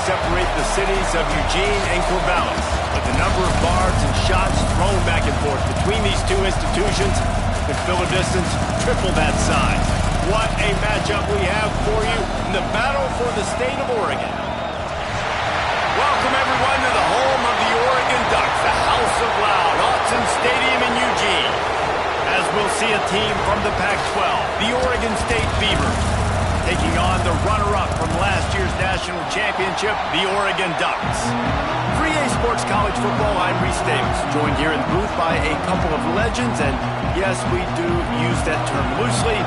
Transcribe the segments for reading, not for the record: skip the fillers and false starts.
separate the cities of Eugene and Corvallis. But the number of bars and shots thrown back and forth between these two institutions could fill a distance triple that size. What a matchup we have for you in the battle for the state of Oregon. Welcome, everyone, to the home of the Oregon Ducks, the House of Loud, Autzen Stadium in Eugene. As we'll see a team from the Pac-12, the Oregon State Beavers, taking on the runner-up from last year's national championship, the Oregon Ducks. 3A Sports College Football, I'm Reese Davis, joined here in the booth by a couple of legends, and yes, we do use that term loosely.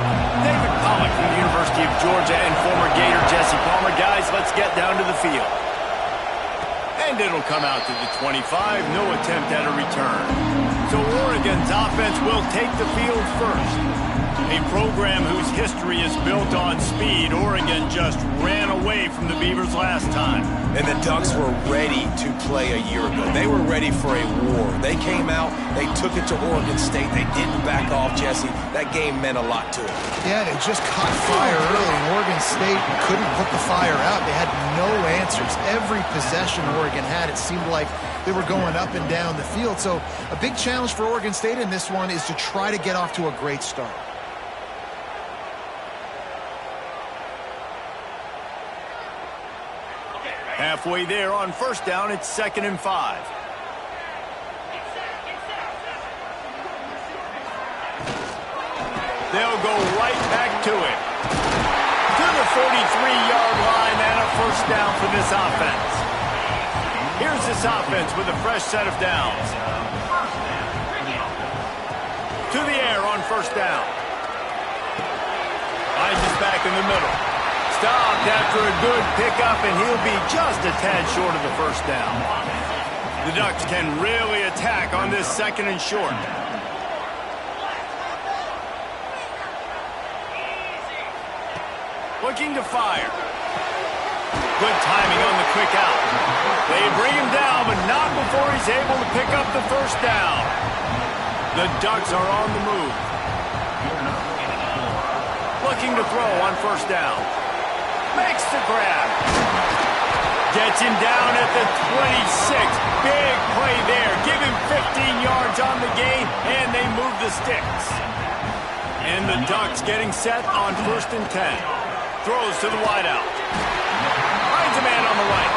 David Pollack from the University of Georgia and former Gator Jesse Palmer. Guys, let's get down to the field. And it'll come out to the 25, no attempt at a return. So Oregon's offense will take the field first. A program whose history is built on speed. Oregon just ran away from the Beavers last time. And the Ducks were ready to play a year ago. They were ready for a war. They came out, they took it to Oregon State. They didn't back off, Jesse. That game meant a lot to them. Yeah, they just caught fire early, and Oregon State couldn't put the fire out. They had no answers. Every possession Oregon had, it seemed like they were going up and down the field. So a big challenge for Oregon State in this one is to try to get off to a great start. Halfway there on first down, it's 2nd and 5. They'll go right back to it. To the 43-yard line and a first down for this offense. Here's this offense with a fresh set of downs. To the air on first down. Hines is back in the middle. Stopped after a good pickup, and he'll be just a tad short of the first down. The Ducks can really attack on this 2nd and short. Looking to fire. Good timing on the quick out. They bring him down, but not before he's able to pick up the first down. The Ducks are on the move. Looking to throw on first down. Makes the grab. Gets him down at the 26. Big play there. Give him 15 yards on the gain, and they move the sticks. And the Ducks getting set on 1st and 10. Throws to the wideout. Finds a man on the right.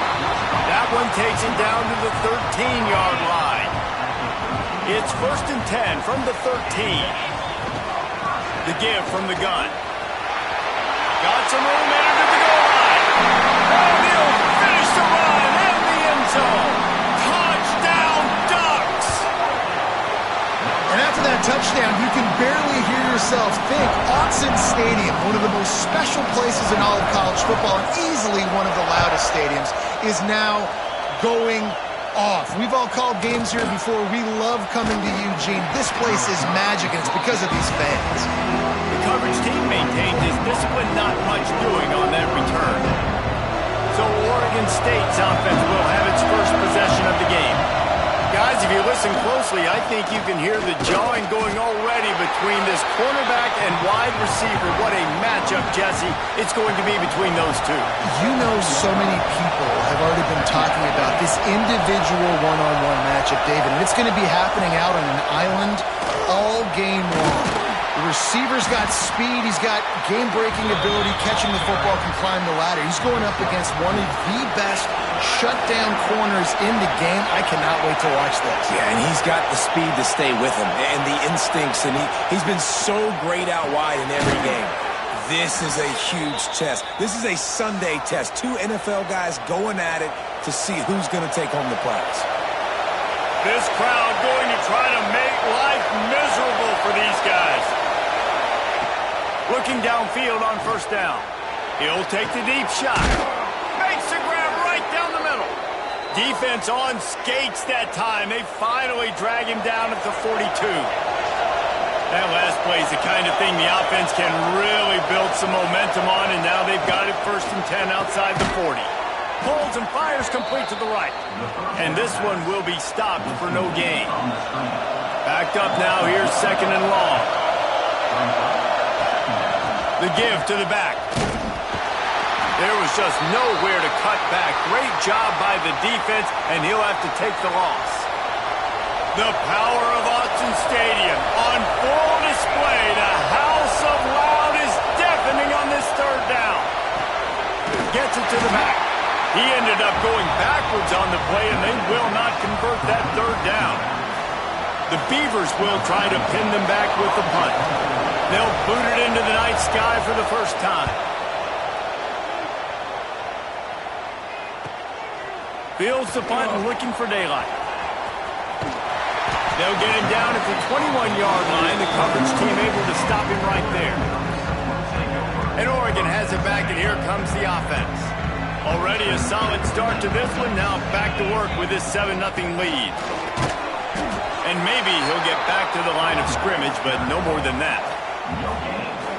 That one takes him down to the 13-yard line. It's 1st and 10 from the 13. The give from the gun. Got some room entered the goal line. And he'll finish the run in the end zone. Touchdown, Ducks! And after that touchdown, you can barely hear yourself think. Autzen Stadium, one of the most special places in all of college football, and easily one of the loudest stadiums, is now going off. We've all called games here before. We love coming to Eugene. This place is magic, and it's because of these fans. The coverage team maintained his discipline, not much doing on that return. So Oregon State's offense will have its first possession of the game. Guys, if you listen closely, I think you can hear the jawing going already between this cornerback and wide receiver. What a matchup, Jesse, it's going to be between those two. You know, so many people have already been talking about this individual one-on-one matchup, David, and it's going to be happening out on an island all game long. The receiver's got speed, he's got game-breaking ability, catching the football, can climb the ladder. He's going up against one of the best shutdown corners in the game. I cannot wait to watch this. Yeah, and he's got the speed to stay with him and the instincts, and he's been so great out wide in every game. This is a huge test. This is a Sunday test. 2 NFL guys going at it to see who's going to take home the prize. This crowd going to try to make life miserable for these guys. Looking downfield on first down. He'll take the deep shot. Makes the grab right down the middle. Defense on skates that time. They finally drag him down at the 42. That last play is the kind of thing the offense can really build some momentum on, and now they've got it 1st and 10 outside the 40. Pulls and fires complete to the right. And this one will be stopped for no gain. Backed up now, here's 2nd and long. The give to the back. There was just nowhere to cut back. Great job by the defense, and he'll have to take the loss. The power of Autzen Stadium on full display. The house of loud is deafening on this third down. Gets it to the back. He ended up going backwards on the play, and they will not convert that third down. The Beavers will try to pin them back with the punt. They'll boot it into the night sky for the first time. Fields the punt and looking for daylight. They'll get him down at the 21-yard line. The coverage team able to stop him right there. And Oregon has it back, and here comes the offense. Already a solid start to this one. Now back to work with this 7-0 lead. And maybe he'll get back to the line of scrimmage, but no more than that.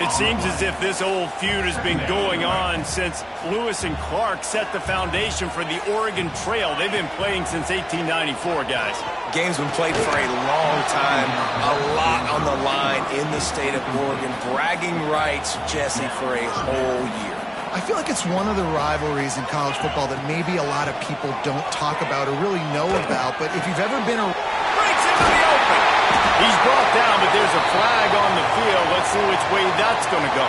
It seems as if this old feud has been going on since Lewis and Clark set the foundation for the Oregon Trail. They've been playing since 1894, guys. Game's been played for a long time, a lot on the line in the state of Oregon. Bragging rights, Jesse, for a whole year. I feel like it's one of the rivalries in college football that maybe a lot of people don't talk about or really know about, but if you've ever been a... Breaks into the open. He's brought down, but there's a flag on the field. Let's see which way that's going to go.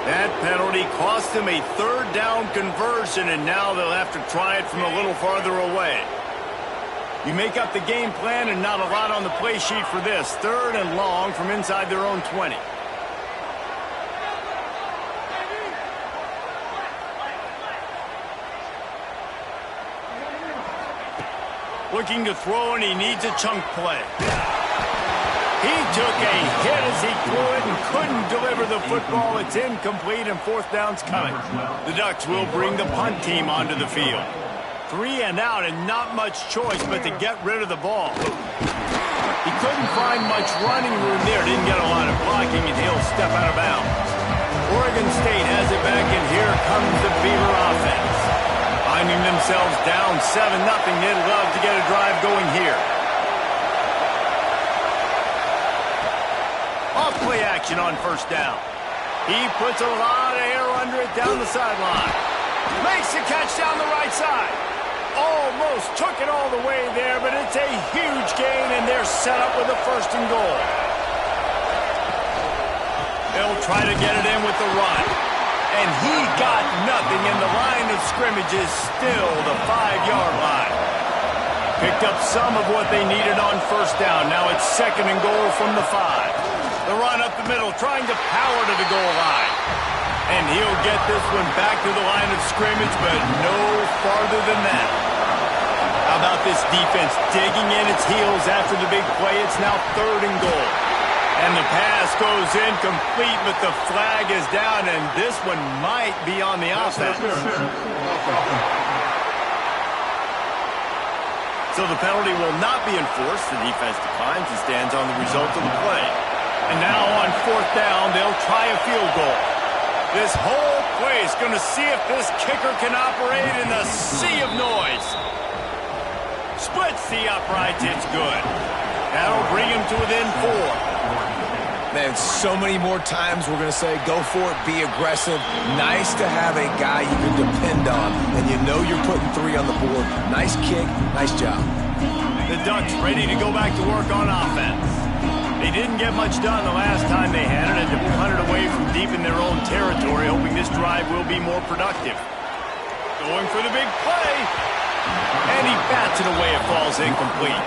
That penalty cost him a third down conversion, and now they'll have to try it from a little farther away. You make up the game plan and not a lot on the play sheet for this. Third and long from inside their own 20. Looking to throw, and he needs a chunk play. He took a hit as he threw it and couldn't deliver the football. It's incomplete, and fourth down's coming. The Ducks will bring the punt team onto the field. 3 and out, and not much choice but to get rid of the ball. He couldn't find much running room there. Didn't get a lot of blocking, and he'll step out of bounds. Oregon State has it back, and here comes the Beaver offense. Finding themselves down 7-0, they'd love to get a drive going here. Off play action on first down. He puts a lot of air under it down the sideline. Makes the catch down the right side. Almost took it all the way there, but it's a huge gain, and they're set up with a first and goal. They'll try to get it in with the run. And he got nothing, and the line of scrimmage is still the 5-yard line. Picked up some of what they needed on first down. Now it's second and goal from the 5. The run up the middle, trying to power to the goal line. And he'll get this one back to the line of scrimmage, but no farther than that. How about this defense digging in its heels after the big play? It's now third and goal. And the pass goes incomplete, but the flag is down, and this one might be on the offense. So the penalty will not be enforced. The defense declines and stands on the result of the play. And now on fourth down, they'll try a field goal. This whole play is going to see if this kicker can operate in the sea of noise. Splits the uprights, it's good. That'll bring him to within 4. Man, so many more times we're going to say, go for it, be aggressive. Nice to have a guy you can depend on, and you know you're putting 3 on the board. Nice kick, nice job. The Ducks ready to go back to work on offense. They didn't get much done the last time they had it, and to punt it away from deep in their own territory, hoping this drive will be more productive. Going for the big play, and he bats it away. It falls incomplete.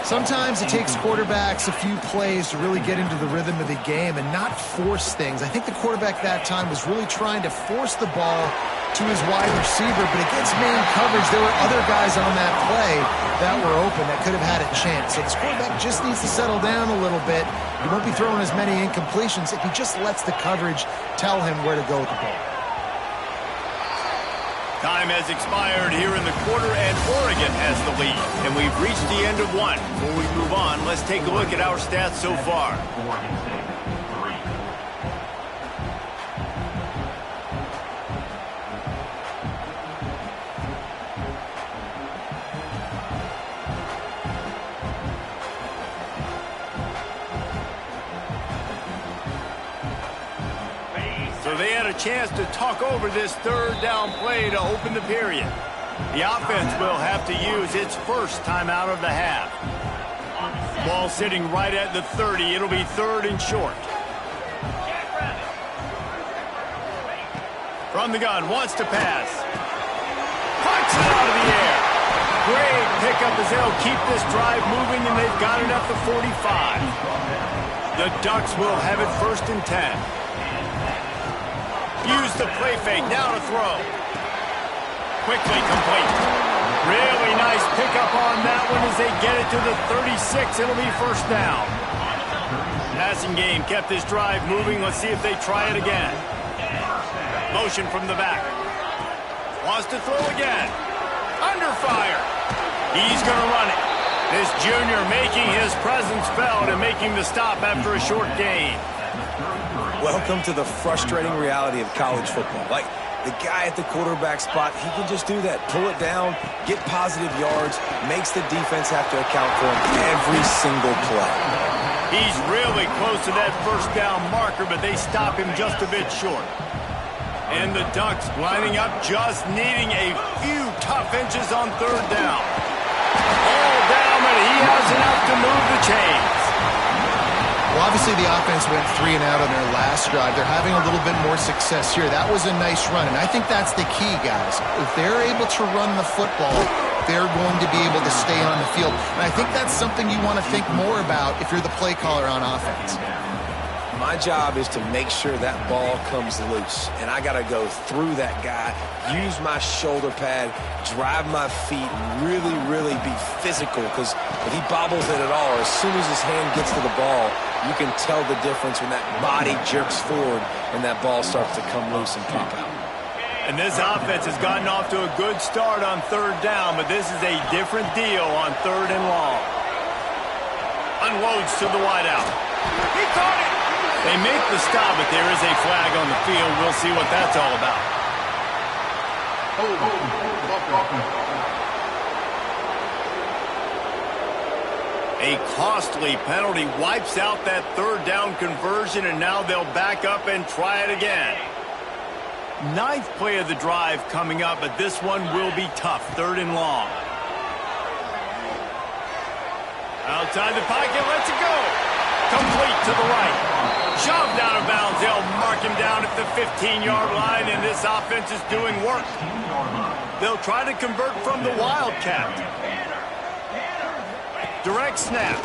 Sometimes it takes quarterbacks a few plays to really get into the rhythm of the game and not force things. I think the quarterback that time was really trying to force the ball to his wide receiver, but against man coverage, there were other guys on that play that were open that could have had a chance. So this quarterback just needs to settle down a little bit. He won't be throwing as many incompletions if he just lets the coverage tell him where to go with the ball. Time has expired here in the quarter, and Oregon has the lead. And we've reached the end of one. Before we move on, let's take a look at our stats so far. chance to talk over this third down play to open the period. The offense will have to use its first timeout of the half. Ball sitting right at the 30. It'll be third and short. From the gun, wants to pass. Punts it out of the air. Great pickup as they'll keep this drive moving, and they've got it at the 45. The Ducks will have it first and 10. Use the play fake, now to throw. Quickly complete. Really nice pickup on that one as they get it to the 36. It'll be first down. Passing game kept this drive moving. Let's see if they try it again. Motion from the back. Wants to throw again. Under fire. He's going to run it. This junior making his presence felt and making the stop after a short gain. Welcome to the frustrating reality of college football. Like, the guy at the quarterback spot, he can just do that. Pull it down, get positive yards, makes the defense have to account for him every single play. He's really close to that first down marker, but they stop him just a bit short. And the Ducks lining up, just needing a few tough inches on third down. All down, but he has enough to move the chains. Well, obviously the offense went 3 and out on their last drive. They're having a little bit more success here. That was a nice run, and I think that's the key, guys. If they're able to run the football, they're going to be able to stay on the field. And I think that's something you want to think more about if you're the play caller on offense. My job is to make sure that ball comes loose, and I got to go through that guy, use my shoulder pad, drive my feet, really, really be physical, because if he bobbles it at all, as soon as his hand gets to the ball, you can tell the difference when that body jerks forward and that ball starts to come loose and pop out. And this offense has gotten off to a good start on third down, but this is a different deal on third and long. Unloads to the wideout. He caught it! They make the stop, but there is a flag on the field. We'll see what that's all about. A costly penalty wipes out that third down conversion, and now they'll back up and try it again. Ninth play of the drive coming up, but this one will be tough. Third and long. Outside the pocket, lets it go. Complete to the right. Shoved out of bounds. They'll mark him down at the 15-yard line, and this offense is doing work. They'll try to convert from the Wildcat. Direct snap.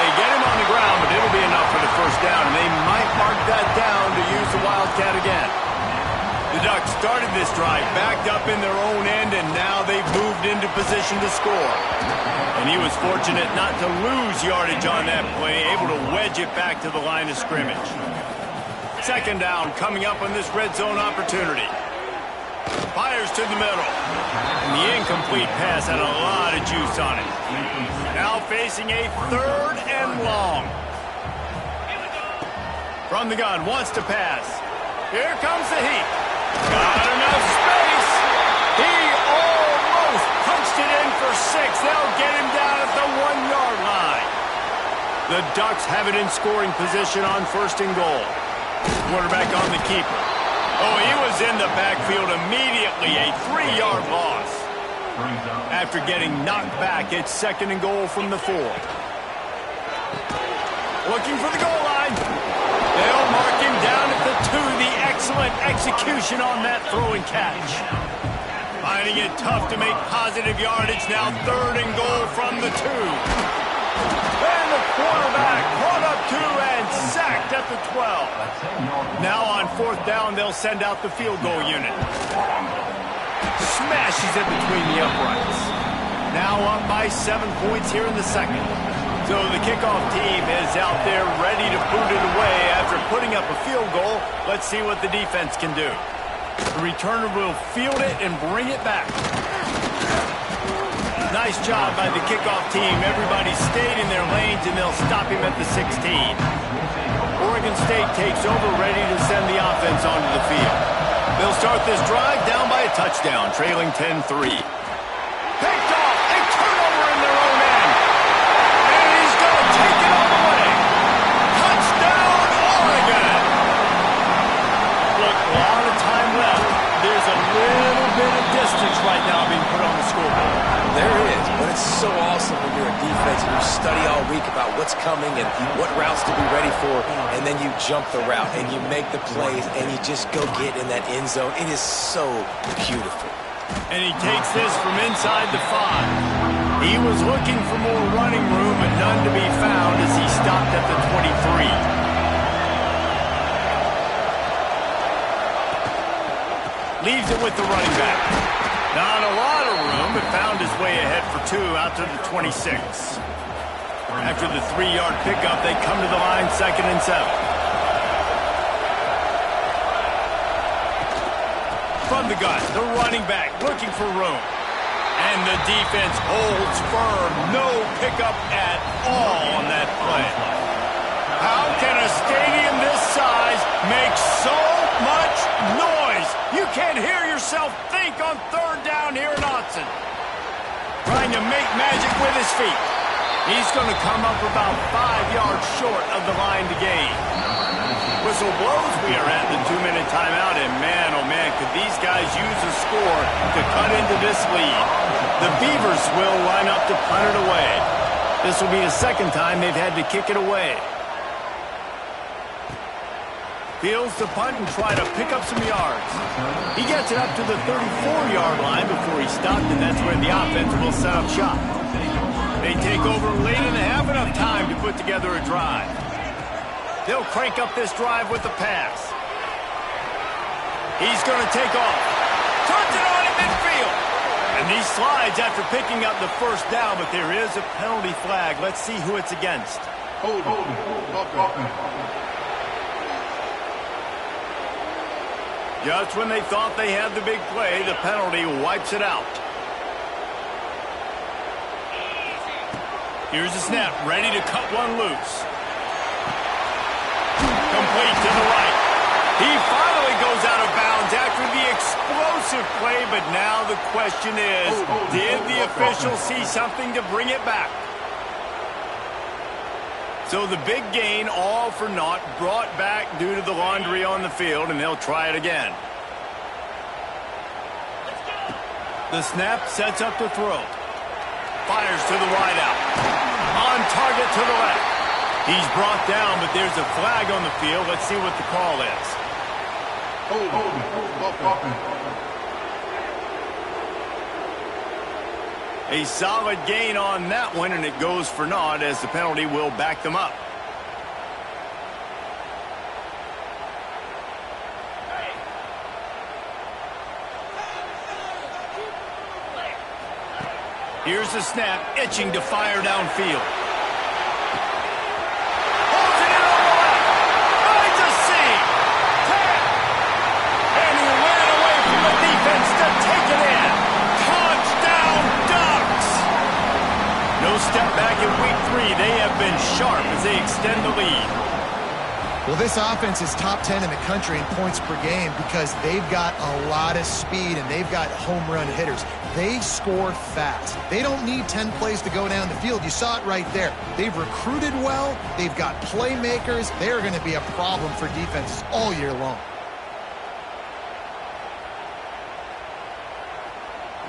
They get him on the ground, but it'll be enough for the first down, and they might mark that down to use the Wildcat again. The Ducks started this drive backed up in their own end, and now they've moved into position to score. And he was fortunate not to lose yardage on that play, able to wedge it back to the line of scrimmage. Second down coming up on this red zone opportunity. Fires to the middle. And the incomplete pass had a lot of juice on it. Now facing a third and long. From the gun, wants to pass. Here comes the heat. Got enough space. He almost punched it in for 6. They'll get him down at the 1-yard line. The Ducks have it in scoring position on first and goal. Quarterback on the keeper. Oh, he was in the backfield immediately. A 3-yard loss. After getting knocked back, it's second and goal from the 4. Looking for the goal line. They'll mark him down at the 2. The excellent execution on that throw and catch. Finding it tough to make positive yardage. Now third and goal from the 2. And the quarterback brought up 2 and sacked at the 12. Now on fourth down, they'll send out the field goal unit. Smashes it between the uprights. Now up by 7 points here in the second. So the kickoff team is out there ready to boot it away after putting up a field goal. Let's see what the defense can do. The returner will field it and bring it back. Nice job by the kickoff team. Everybody stayed in their lanes, and they'll stop him at the 16. Oregon State takes over, ready to send the offense onto the field. They'll start this drive down by a touchdown, trailing 10-3. Picked off, a turnover in their own end. And he's going to take it all the way. Touchdown, Oregon! points right now being put on the scoreboard. There is, but it's so awesome when you're a defense and you study all week about what's coming and what routes to be ready for, and then you jump the route and you make the plays and you just go get in that end zone. It is so beautiful. And he takes this from inside the 5. He was looking for more running room, but none to be found as he stopped at the 23. Leaves it with the running back. Not a lot of room, but found his way ahead for 2 out to the 26. After the 3-yard pickup, they come to the line 2nd and 7. From the gun, the running back looking for room. And the defense holds firm. No pickup at all on that play. How can a stadium this size make so much noise? You can't hear yourself think on 3rd down here in Autzen. Trying to make magic with his feet. He's going to come up about 5 yards short of the line to gain. Whistle blows, we are at the 2-minute timeout, and man, oh man, could these guys use a score to cut into this lead. The Beavers will line up to punt it away. This will be the 2nd time they've had to kick it away. Fields to punt and try to pick up some yards. He gets it up to the 34-yard line before he stopped, and that's where the offense will set up shop. They take over late in the half, enough time to put together a drive. They'll crank up this drive with the pass. He's going to take off. Turns it on in midfield. And he slides after picking up the 1st down, but there is a penalty flag. Let's see who it's against. Just when they thought they had the big play, the penalty wipes it out. Here's the snap, ready to cut one loose. Complete to the right. He finally goes out of bounds after the explosive play, but now the question is, did the official see something to bring it back? So the big gain, all for naught, brought back due to the laundry on the field, and they'll try it again. The snap sets up the throw. Fires to the wide out. On target to the left. He's brought down, but there's a flag on the field. Let's see what the call is. A solid gain on that one, and it goes for naught as the penalty will back them up. Here's the snap, itching to fire downfield. Holds it in on the left. Finds a seam. And he ran away from the defense to take it in. Touchdown, Ducks! No step back in week 3. They have been sharp as they extend the lead. Well, this offense is top 10 in the country in points per game because they've got a lot of speed and they've got home run hitters. They score fast. They don't need 10 plays to go down the field. You saw it right there. They've recruited well. They've got playmakers. They're going to be a problem for defenses all year long.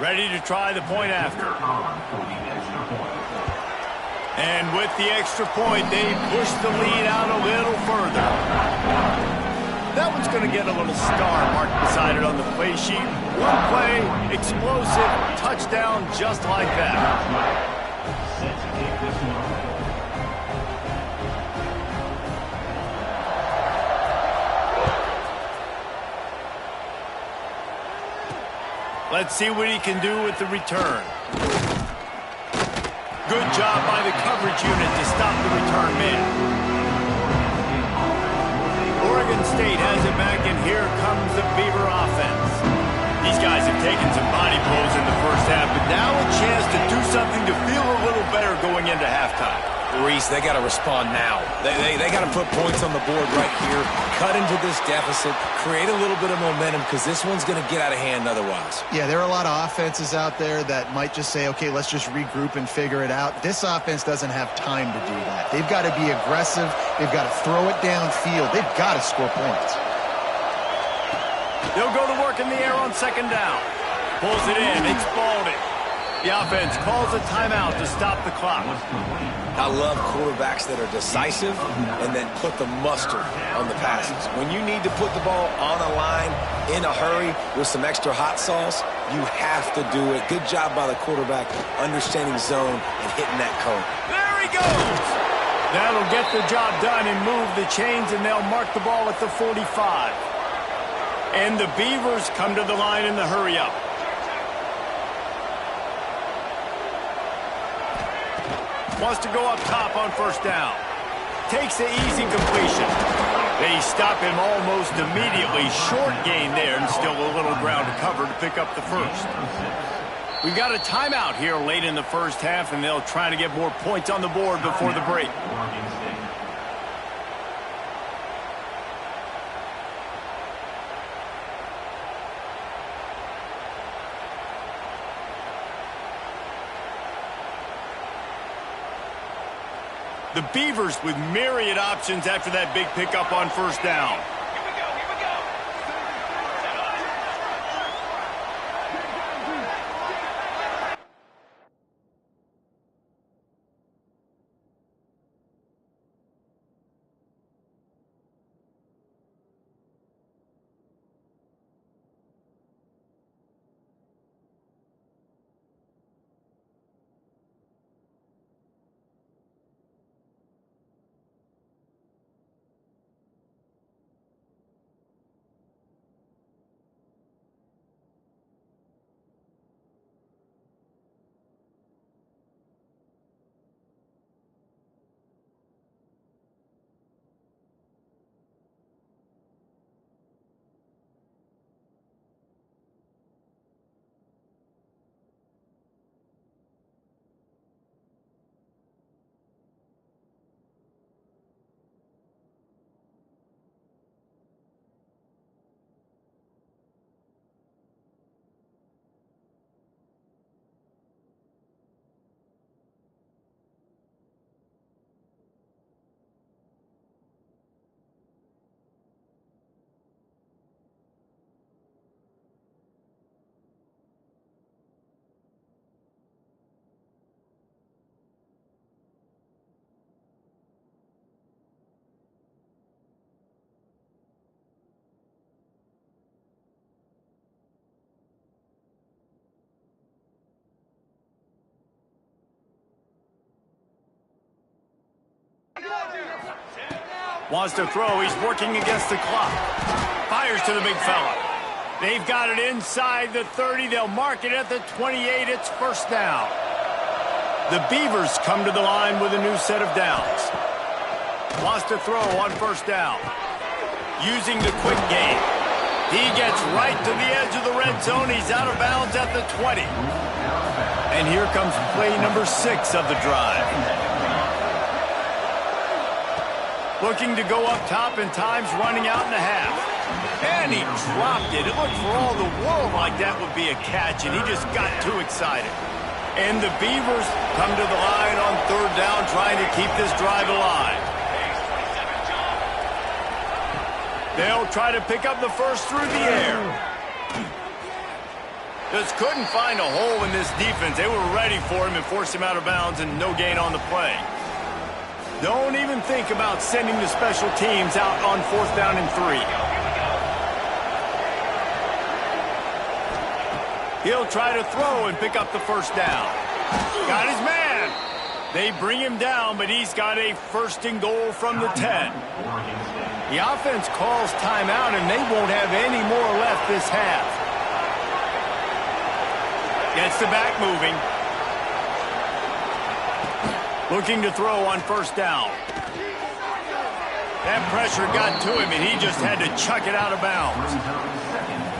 Ready to try the point after. And with the extra point, they push the lead out a little further. That one's going to get a little star marked beside it on the play sheet. One play, explosive, touchdown, just like that. Let's see what he can do with the return. Good job by the coverage unit to stop the return man. Oregon State has it back, and here comes the Beaver offense. These guys have taken some body blows in the first half, but now a chance to do something to feel a little better going into halftime. Reese, they got to respond now. They got to put points on the board right here, cut into this deficit, create a little bit of momentum because this one's going to get out of hand otherwise. Yeah, there are a lot of offenses out there that might just say, okay, let's just regroup and figure it out. This offense doesn't have time to do that. They've got to be aggressive. They've got to throw it downfield. They've got to score points. They'll go to work in the air on 2nd down. Pulls it in, exploded it. The offense calls a timeout to stop the clock. I love quarterbacks that are decisive and that put the mustard on the passes. When you need to put the ball on a line in a hurry with some extra hot sauce, you have to do it. Good job by the quarterback understanding zone and hitting that cone. There he goes! That'll get the job done and move the chains, and they'll mark the ball at the 45. And the Beavers come to the line in the hurry-up. Wants to go up top on first down. Takes the easy completion. They stop him almost immediately. Short gain there and still a little ground to cover to pick up the first. We've got a timeout here late in the first half, and they'll try to get more points on the board before the break. The Beavers with myriad options after that big pickup on first down. Wants to throw. He's working against the clock. Fires to the big fella. They've got it inside the 30. They'll mark it at the 28. It's first down. The Beavers come to the line with a new set of downs. Wants to throw on first down. Using the quick game. He gets right to the edge of the red zone. He's out of bounds at the 20. And here comes play number 6 of the drive. Looking to go up top, and time's running out in a half. And he dropped it. It looked for all the world like that would be a catch, and he just got too excited. And the Beavers come to the line on third down, trying to keep this drive alive. They'll try to pick up the first through the air. Just couldn't find a hole in this defense. They were ready for him and forced him out of bounds, and no gain on the play. Don't even think about sending the special teams out on fourth down and 3. He'll try to throw and pick up the first down. Got his man. They bring him down, but he's got a first and goal from the 10. The offense calls timeout, and they won't have any more left this half. Gets the back moving. Looking to throw on first down. That pressure got to him, and he just had to chuck it out of bounds.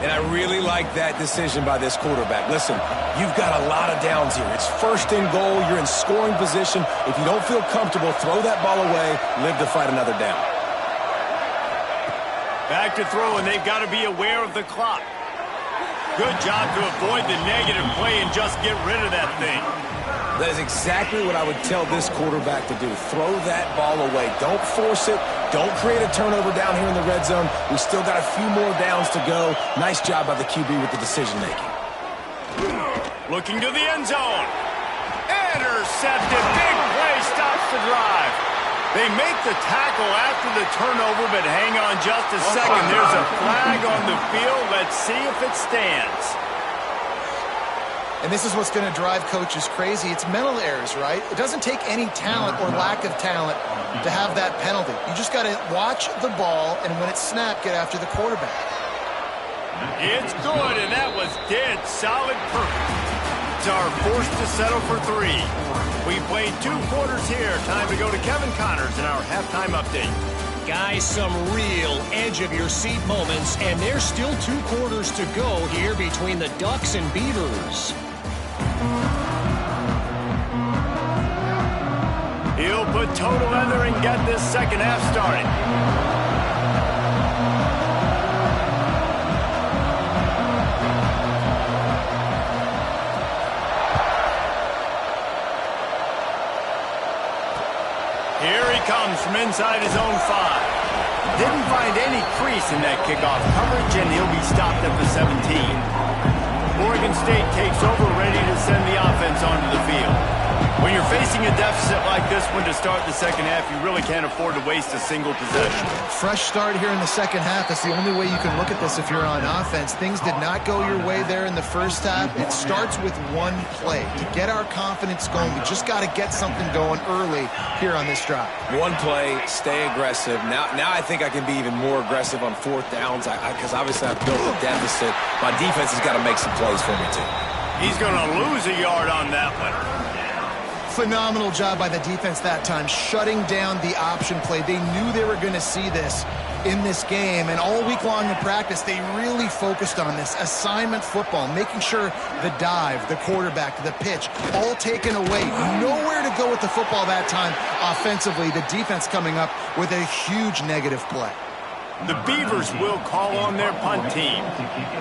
And I really like that decision by this quarterback. Listen, you've got a lot of downs here. It's first and goal. You're in scoring position. If you don't feel comfortable, throw that ball away. Live to fight another down. Back to throw, and they've got to be aware of the clock. Good job to avoid the negative play and just get rid of that thing. That is exactly what I would tell this quarterback to do. Throw that ball away. Don't force it. Don't create a turnover down here in the red zone. We still got a few more downs to go. Nice job by the QB with the decision-making. Looking to the end zone. Intercepted. Big play stops the drive. They make the tackle after the turnover, but hang on just a second. There's a flag on the field. Let's see if it stands. And this is what's going to drive coaches crazy. It's mental errors, right? It doesn't take any talent or lack of talent to have that penalty. You just got to watch the ball, and when it's snapped, get after the quarterback. It's good, and that was dead solid perfect. It's our forced to settle for 3. We played 2 quarters here. Time to go to Kevin Connors in our halftime update. Guys, some real edge-of-your-seat moments, and there's still 2 quarters to go here between the Ducks and Beavers. He'll put toe to leather and get this second half started. Here he comes from inside his own 5. Didn't find any crease in that kickoff coverage, and he'll be stopped at the 17. Oregon State takes over, ready to send the offense onto the field. When you're facing a deficit like this one to start the second half, you really can't afford to waste a single possession. Fresh start here in the second half. That's the only way you can look at this if you're on offense. Things did not go your way there in the first half. It starts with one play. To get our confidence going, we just got to get something going early here on this drive. One play, stay aggressive. Now I think I can be even more aggressive on 4th downs because obviously I've built a deficit. My defense has got to make some plays for me, too. He's going to lose a yard on that one. Phenomenal job by the defense that time, shutting down the option play. They knew they were going to see this in this game, and all week long in practice, they really focused on this assignment football, making sure the dive, the quarterback, the pitch, all taken away. Nowhere to go with the football that time offensively. The defense coming up with a huge negative play. The Beavers will call on their punt team.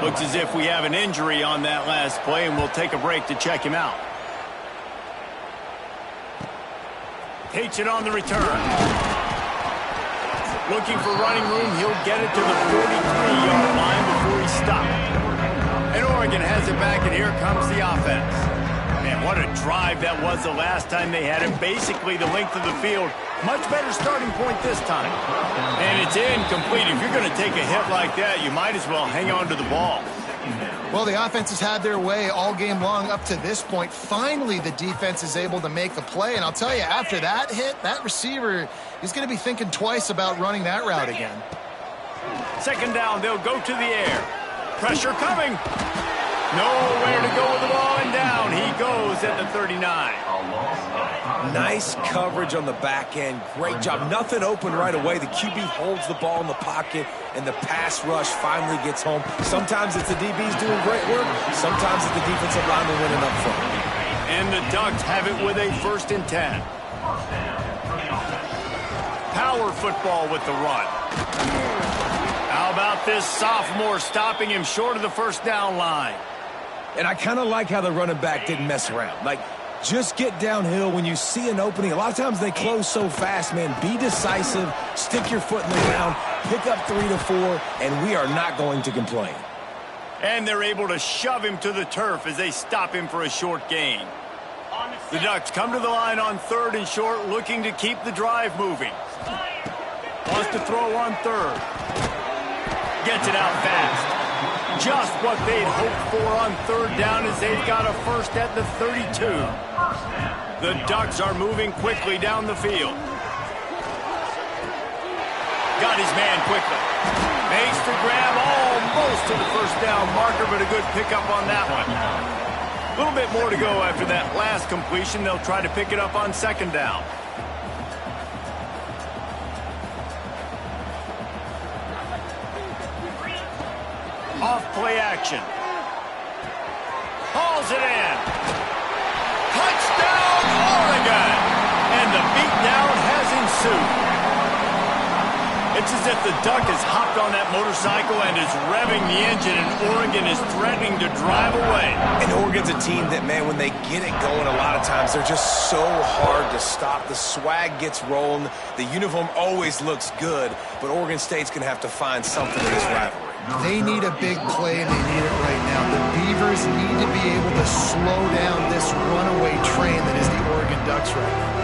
Looks as if we have an injury on that last play, and we'll take a break to check him out. Takes it on the return. Looking for running room. He'll get it to the 43-yard line before he's stopped. And Oregon has it back, and here comes the offense. Man, what a drive that was the last time they had it. Basically the length of the field. Much better starting point this time. And it's incomplete. If you're going to take a hit like that, you might as well hang on to the ball. Well, the offense has had their way all game long up to this point. Finally, the defense is able to make a play. And I'll tell you, after that hit, that receiver is going to be thinking twice about running that route again. Second down, they'll go to the air. Pressure coming. Nowhere to go with the ball, and down he goes at the 39. Nice coverage on the back end. Great job. Nothing open right away. The QB holds the ball in the pocket, and the pass rush finally gets home. Sometimes it's the DBs doing great work. Sometimes it's the defensive lineman winning up front. And the Ducks have it with a 1st and 10. Power football with the run. How about this sophomore stopping him short of the 1st down line? And I kind of like how the running back didn't mess around. Like, just get downhill when you see an opening. A lot of times they close so fast, man. Be decisive, stick your foot in the ground, pick up 3 to 4, and we are not going to complain. And they're able to shove him to the turf as they stop him for a short gain. The Ducks come to the line on 3rd and short, looking to keep the drive moving. Wants to throw on 3rd. Gets it out fast. Just what they'd hoped for on 3rd down as they've got a 1st at the 32. The Ducks are moving quickly down the field. Got his man quickly. Makes the grab almost to the 1st down marker, but a good pickup on that one. A little bit more to go after that last completion. They'll try to pick it up on 2nd down. Off play action. Hauls it in. Touchdown, Oregon! And the beatdown has ensued. It's as if the Duck has hopped on that motorcycle and is revving the engine, and Oregon is threatening to drive away. And Oregon's a team that, man, when they get it going, a lot of times they're just so hard to stop. The swag gets rolling. The uniform always looks good, but Oregon State's going to have to find something in this rivalry. They need a big play, and they need it right now. The Beavers need to be able to slow down this runaway train that is the Oregon Ducks right now.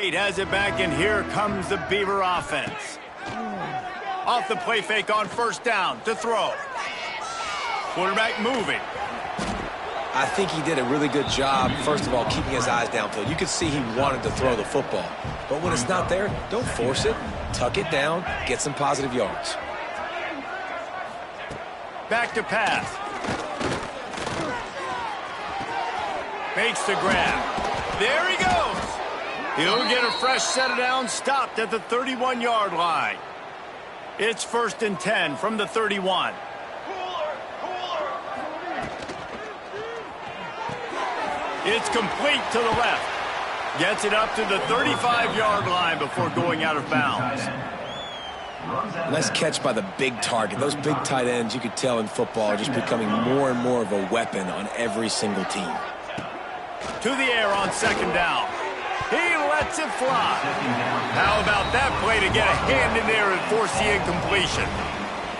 State has it back, and here comes the Beaver offense. Off the play fake on first down to throw. Quarterback moving. I think he did a really good job, first of all, keeping his eyes downfield. You could see he wanted to throw the football. But when it's not there, don't force it. Tuck it down, get some positive yards. Back to pass. Fakes the grab. There he goes. He'll get a fresh set of downs, stopped at the 31-yard line. It's 1st and 10 from the 31. It's complete to the left. Gets it up to the 35-yard line before going out of bounds. Nice catch by the big target. Those big tight ends, you could tell in football, are just becoming more and more of a weapon on every single team. To the air on 2nd down. He lets it fly. How about that play to get a hand in there and force the incompletion?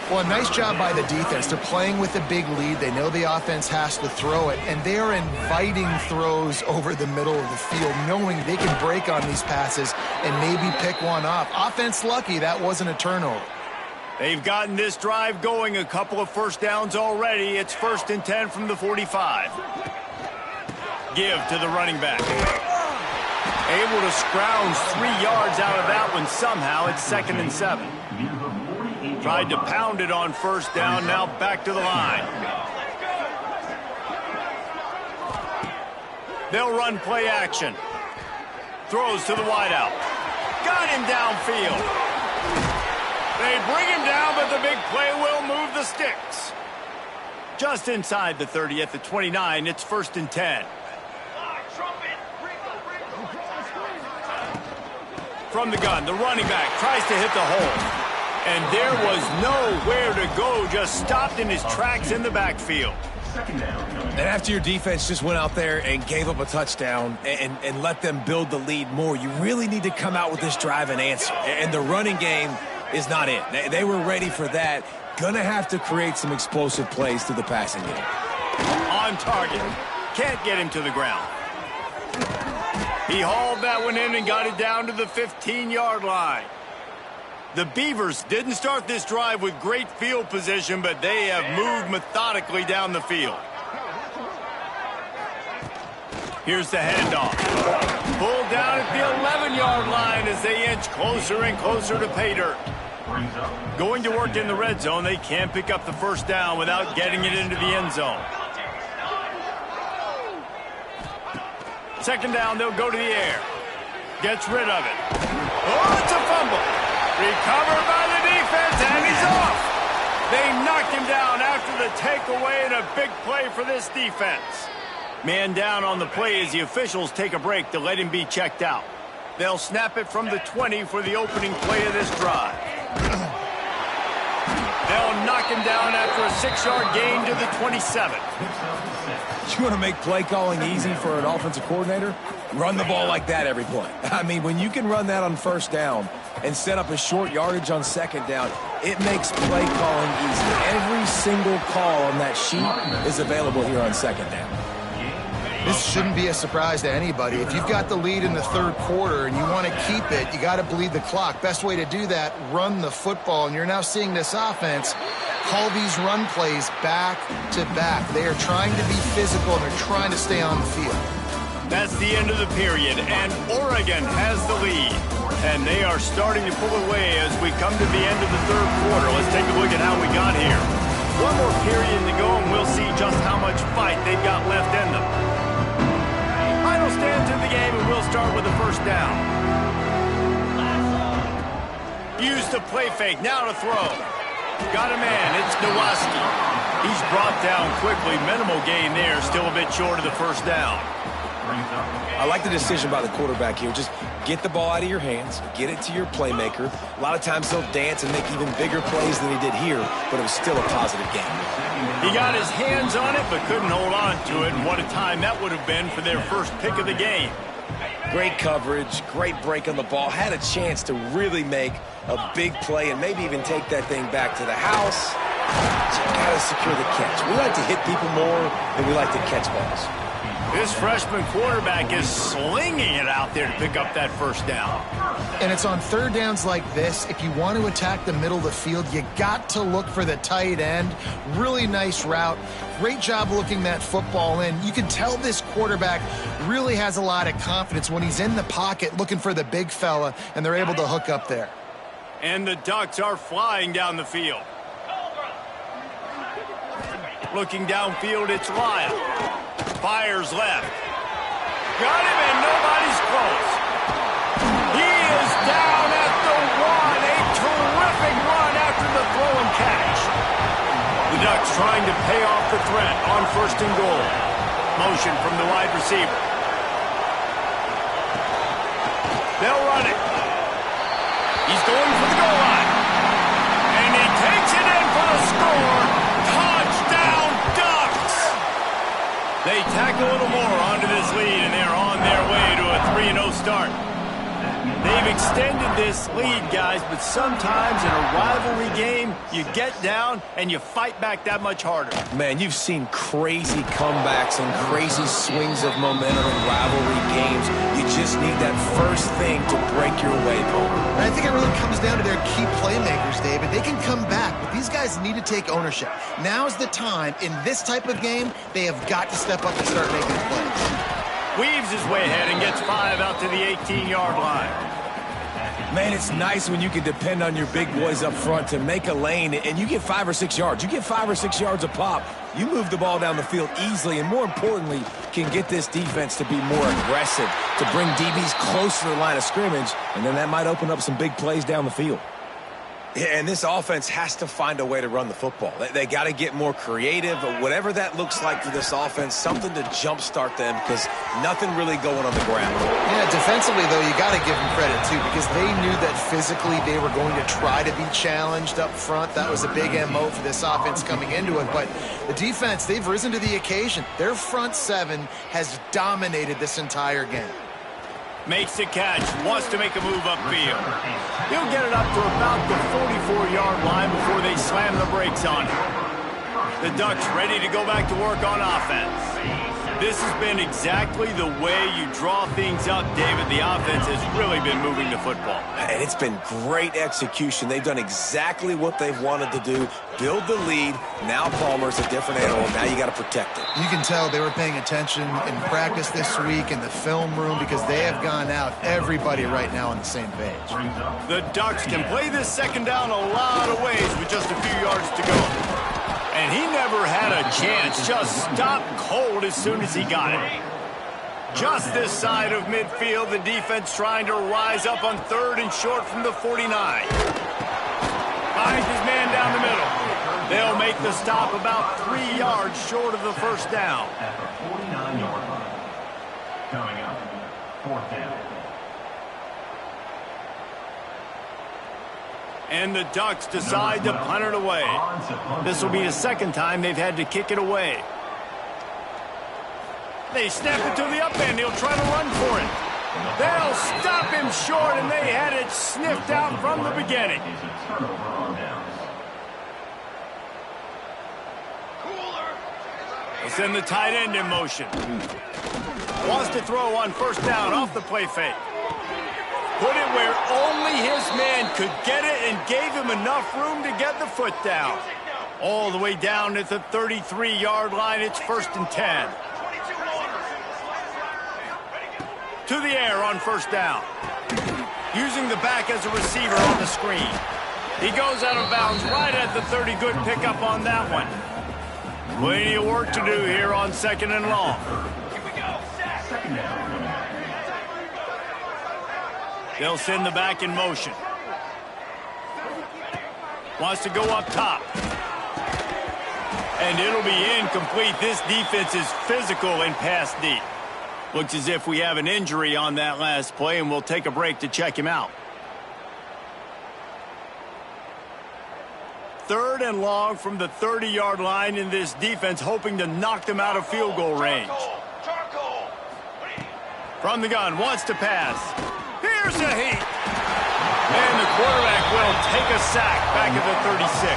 Well, a nice job by the defense. They're playing with a big lead. They know the offense has to throw it, and they are inviting throws over the middle of the field, knowing they can break on these passes and maybe pick one off. Offense lucky that wasn't a turnover. They've gotten this drive going, a couple of first downs already. It's 1st and 10 from the 45. Give to the running back. Able to scrounge 3 yards out of that one somehow. It's 2nd and 7. Tried to pound it on first down, now back to the line. They'll run play action. Throws to the wideout. Got him downfield. They bring him down, but the big play will move the sticks. Just inside the 30 at the 29, it's 1st and 10. From the gun, the running back tries to hit the hole. And there was nowhere to go, just stopped in his tracks in the backfield. And after your defense just went out there and gave up a touchdown and let them build the lead more, you really need to come out with this drive and answer. And the running game is not it. They were ready for that. Gonna have to create some explosive plays through the passing game. On target. Can't get him to the ground. He hauled that one in and got it down to the 15-yard line. The Beavers didn't start this drive with great field position, but they have moved methodically down the field. Here's the handoff. Pulled down at the 11-yard line as they inch closer and closer to pay dirt. Going to work in the red zone, they can't pick up the first down without getting it into the end zone. 2nd down, they'll go to the air. Gets rid of it. Oh, it's a fumble. Recovered by the defense, and he's off. They knocked him down after the takeaway, and a big play for this defense. Man down on the play as the officials take a break to let him be checked out. They'll snap it from the 20 for the opening play of this drive. They'll knock him down after a 6-yard gain to the 27. You want to make play calling easy for an offensive coordinator? Run the ball like that every play. I mean, when you can run that on first down and set up a short yardage on 2nd down, it makes play calling easy. Every single call on that sheet is available here on 2nd down. This shouldn't be a surprise to anybody. If you've got the lead in the 3rd quarter and you want to keep it, you got to bleed the clock. Best way to do that, run the football. And you're now seeing this offense call these run plays back to back. They are trying to be physical, and they're trying to stay on the field. That's the end of the period, and Oregon has the lead. And they are starting to pull away as we come to the end of the 3rd quarter. Let's take a look at how we got here. One more period to go, and we'll see just how much fight they've got left in them. Final stands in the game, and we'll start with the first down. Use the play fake, now to throw. Got a man, it's Nowaski. He's brought down quickly, minimal gain there, still a bit short of the first down. I like the decision by the quarterback here. Just get the ball out of your hands, get it to your playmaker. A lot of times he'll dance and make even bigger plays than he did here, but it was still a positive game. He got his hands on it, but couldn't hold on to it. And what a time that would have been for their first pick of the game. Great coverage, great break on the ball. Had a chance to really make a big play and maybe even take that thing back to the house. So you got to secure the catch. We like to hit people more than we like to catch balls. This freshman quarterback is slinging it out there to pick up that first down. And it's on 3rd downs like this. If you want to attack the middle of the field, you got to look for the tight end. Really nice route. Great job looking that football in. You can tell this quarterback really has a lot of confidence when he's in the pocket looking for the big fella, and they're able to hook up there. And the Ducks are flying down the field. Looking downfield, it's Lyle. Fires left. Got him, and nobody's close. He is down at the 1. A terrific run after the throw and catch. The Ducks trying to pay off the threat on 1st and goal. Motion from the wide receiver. They'll run it. He's going for the goal line. And he takes it in for the score. Touchdown, Ducks! They tack a little more onto this lead, and they're on their way to a 3-0 start. They've extended this lead, guys, but sometimes in a rivalry game, you get down and you fight back that much harder. Man, you've seen crazy comebacks and crazy swings of momentum in rivalry games. You just need that first thing to break your way, Boomer. I think it really comes down to their key playmakers, David. They can come back, but these guys need to take ownership. Now's the time. In this type of game, they have got to step up and start making plays. Weaves his way ahead and gets 5 out to the 18-yard line. Man, it's nice when you can depend on your big boys up front to make a lane, and you get 5 or 6 yards. You get 5 or 6 yards a pop. You move the ball down the field easily, and more importantly, can get this defense to be more aggressive, to bring DBs close to the line of scrimmage, and then that might open up some big plays down the field. Yeah, and this offense has to find a way to run the football. They got to get more creative, whatever that looks like for this offense, something to jumpstart them because nothing really going on the ground. Yeah, defensively, though, you got to give them credit, too, because they knew that physically they were going to try to be challenged up front. That was a big MO for this offense coming into it. But the defense, they've risen to the occasion. Their front seven has dominated this entire game. Makes the catch, wants to make a move upfield. He'll get it up to about the 44-yard line before they slam the brakes on it. The Ducks ready to go back to work on offense. This has been exactly the way you draw things up, David. The offense has really been moving the football. And it's been great execution. They've done exactly what they've wanted to do. Build the lead. Now Palmer's a different animal. Now you got to protect it. You can tell they were paying attention in practice this week in the film room because they have gone out, everybody right now on the same page. The Ducks can play this second down a lot of ways with just a few yards to go. And he never had a chance, just stopped cold as soon as he got it. Just this side of midfield, the defense trying to rise up on 3rd and short from the 49. Finds his man down the middle. They'll make the stop about 3 yards short of the first down. At the 49-yard line. Coming up, 4th down. And the Ducks decide to punt it away. This will be the second time they've had to kick it away. They snap it to the up end. He'll try to run for it. They'll stop him short, and they had it sniffed out from the beginning. They send the tight end in motion. Wants to throw on first down off the play fake. Put it where only his man could get it and gave him enough room to get the foot down. All the way down at the 33-yard line, it's 1st and 10. To the air on first down. Using the back as a receiver on the screen. He goes out of bounds right at the 30. Good pickup on that one. Plenty of work to do here on 2nd and long. They'll send the back in motion. Wants to go up top. And it'll be incomplete. This defense is physical and pass deep. Looks as if we have an injury on that last play, and we'll take a break to check him out. 3rd and long from the 30-yard line in this defense, hoping to knock them out of field goal range. From the gun, wants to pass. Here's a heat. And the quarterback will take a sack back at the 36.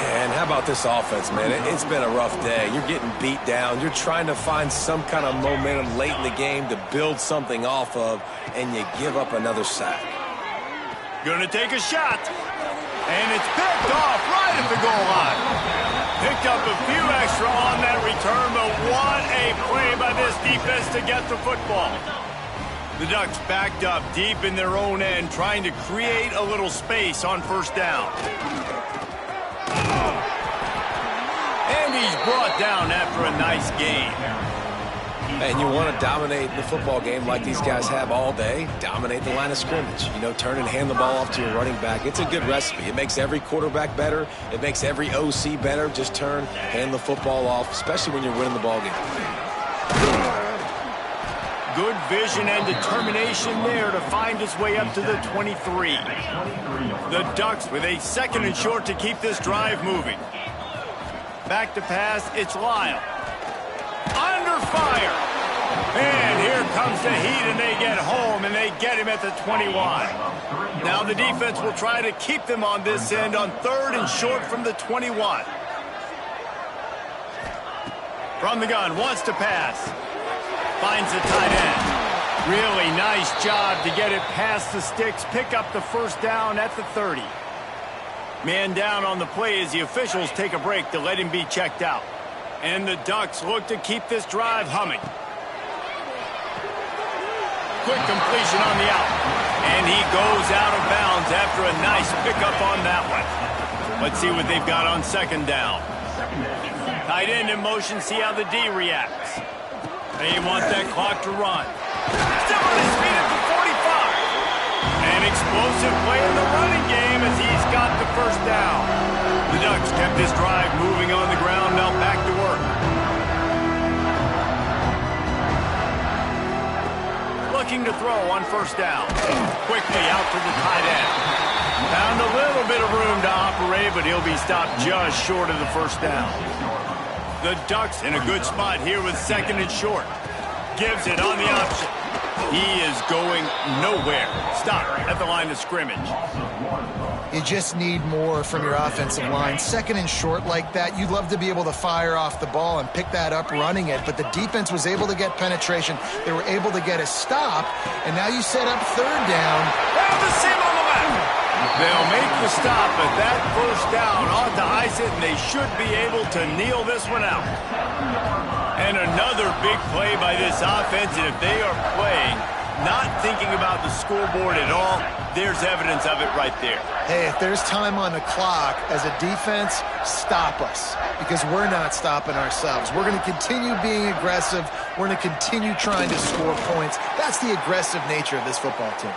And how about this offense, man? It's been a rough day. You're getting beat down. You're trying to find some kind of momentum late in the game to build something off of, and you give up another sack. Gonna take a shot. And it's picked off right at the goal line. Picked up a few extra on that return, but what a play by this defense to get the football. The Ducks backed up deep in their own end, trying to create a little space on first down. And he's brought down after a nice game. And you want to dominate the football game like these guys have all day, dominate the line of scrimmage. You know, turn and hand the ball off to your running back. It's a good recipe. It makes every quarterback better. It makes every OC better. Just turn, hand the football off, especially when you're winning the ball game. Good vision and determination there to find his way up to the 23. The Ducks with a 2nd and short to keep this drive moving. Back to pass, it's Lyle. Under fire. And here comes the heat, and they get home, and they get him at the 21. Now the defense will try to keep them on this end on 3rd and short from the 21. From the gun, wants to pass. Finds the tight end. Really nice job to get it past the sticks, pick up the first down at the 30. Man down on the play as the officials take a break to let him be checked out. And the Ducks look to keep this drive humming. Quick completion on the out. And he goes out of bounds after a nice pickup on that one. Let's see what they've got on 2nd down. Tight end in motion, see how the D reacts. They want that clock to run. Still on his feet at the 45. An explosive play in the running game as he's got the first down. The Ducks kept this drive moving on the ground, now back to work. Looking to throw on 1st down. Quickly out to the tight end. Found a little bit of room to operate, but he'll be stopped just short of the first down. The Ducks in a good spot here with 2nd and short. Gives it on the option. He is going nowhere. Stop at the line of scrimmage. You just need more from your offensive line. 2nd and short like that, you'd love to be able to fire off the ball and pick that up running it, but the defense was able to get penetration. They were able to get a stop, and now you set up 3rd down. Have the seam on the left. They'll make the stop, but that first down ought to ice it, and they should be able to kneel this one out. And another big play by this offense, and if they are playing, not thinking about the scoreboard at all, there's evidence of it right there. Hey, if there's time on the clock, as a defense, stop us, because we're not stopping ourselves. We're going to continue being aggressive. We're going to continue trying to score points. That's the aggressive nature of this football team.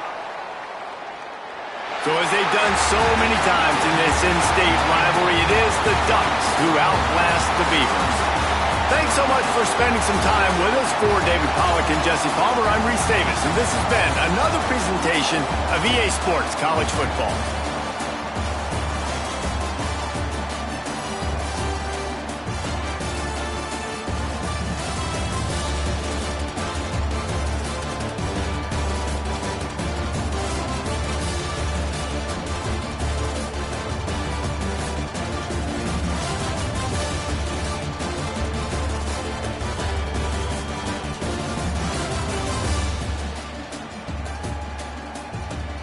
So as they've done so many times in this in-state rivalry, it is the Ducks who outlast the Beavers. Thanks so much for spending some time with us. For David Pollack and Jesse Palmer, I'm Reese Davis, and this has been another presentation of EA Sports College Football.